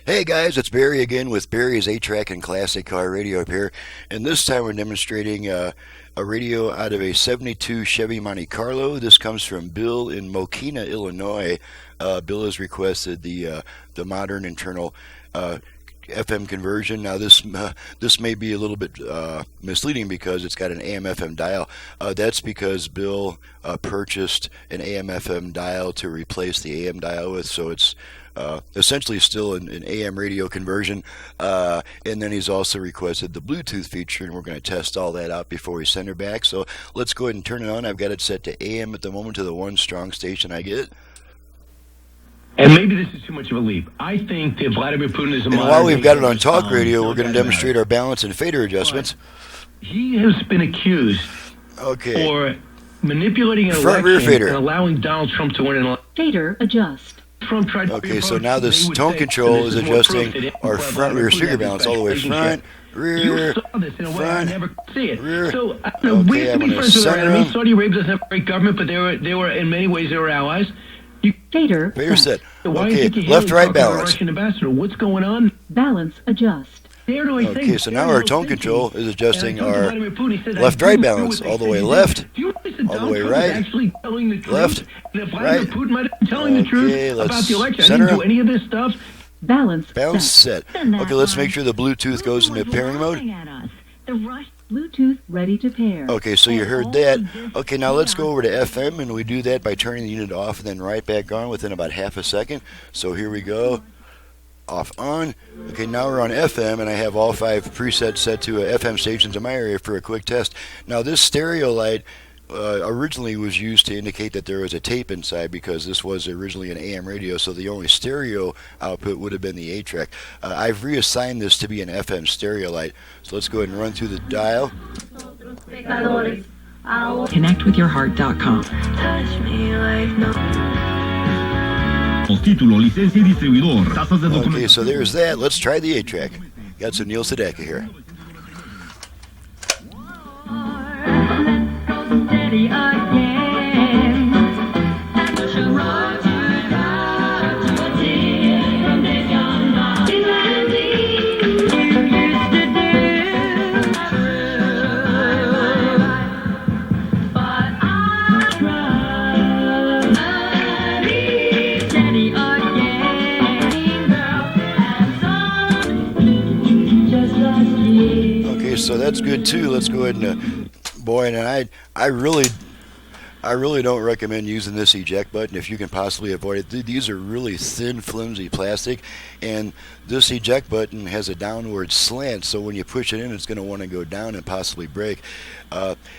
Hey guys, it's Barry again with Barry's 8-track and classic car radio up here, and this time we're demonstrating a radio out of a '72 Chevy Monte Carlo. This comes from Bill in Mokina, Illinois. Bill has requested the modern internal FM conversion. Now this may be a little bit misleading because it's got an AM/FM dial. That's because Bill purchased an AM/FM dial to replace the AM dial with, so it's essentially still an AM radio conversion. And then he's also requested the Bluetooth feature, and we're going to test all that out before we send her back. So let's go ahead and turn it on. I've got it set to AM at the moment, to the one strong station I get. And maybe this is too much of a leap. I think that Vladimir Putin is a And while we've got it on talk radio, we're going to demonstrate our balance and fader adjustments. But he has been accused for manipulating an front rear election fader and allowing Donald Trump to win an election. Fader adjust. Trump tried to Okay, so now this tone control is adjusting our front rear speaker balance all the way front, rear, you saw this in a way I never see it. rear. So we have to be friends with our center enemies. them. Saudi Arabia doesn't have a great government, but they were in many ways they were allies. Fader set. Why Okay, do you think left right talking to a balance. Russian ambassador? What's going on? balance adjust. Okay, so now our tone control is adjusting our left right balance all the way left, all the way right, left, right. Putin might have been telling the truth let's about the election. I center didn't do him. any of this stuff. Balance set. Okay, let's make sure the Bluetooth goes into pairing mode. Bluetooth ready to pair. Okay, so you heard that. Okay, now let's go over to FM, and we do that by turning the unit off and then right back on within about half a second. So here we go. Off, on. Okay, now we're on FM, and I have all 5 presets set to FM stations in my area for a quick test. Now this stereo light originally was used to indicate that there was a tape inside, because this was originally an AM radio, so the only stereo output would have been the 8-track. I've reassigned this to be an FM stereo light, so let's go ahead and run through the dial. Connectwithyourheart.com. Okay, so there's that. Let's try the 8-track. Got some Neil Sedaka here. Okay, so that's good too. Let's go ahead and boy, and I really don't recommend using this eject button if you can possibly avoid it. These are really thin, flimsy plastic, and this eject button has a downward slant, so when you push it in, it's going to want to go down and possibly break.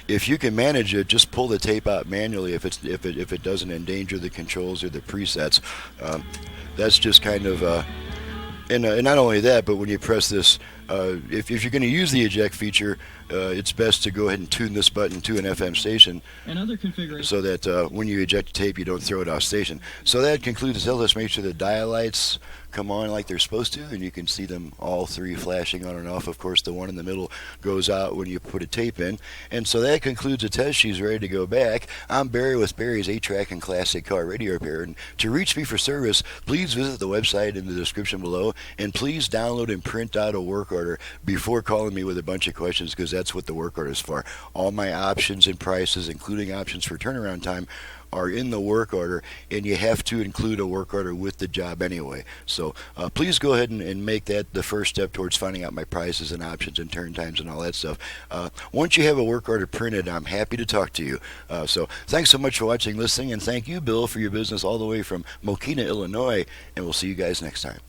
If you can manage it, just pull the tape out manually if it doesn't endanger the controls or the presets. That's just kind of and not only that, but when you press this, if you're going to use the eject feature, it's best to go ahead and tune this button to an FM station, so that when you eject a tape, you don't throw it off station. So that concludes the test. Let's make sure the dial lights come on like they're supposed to, and you can see them all 3 flashing on and off. Of course, the one in the middle goes out when you put a tape in. And so that concludes the test. She's ready to go back. I'm Barry with Barry's 8-track and classic car radio repair. And to reach me for service, please visit the website in the description below, and please download and print out a work order before calling me with a bunch of questions, because that's what the work order is for. All my options and prices, including options for turnaround time, are in the work order, and you have to include a work order with the job anyway. So please go ahead and make that the first step towards finding out my prices and options and turn times and all that stuff. Once you have a work order printed, I'm happy to talk to you. So thanks so much for watching, listening, and thank you, Bill, for your business all the way from Mokina, Illinois, and we'll see you guys next time.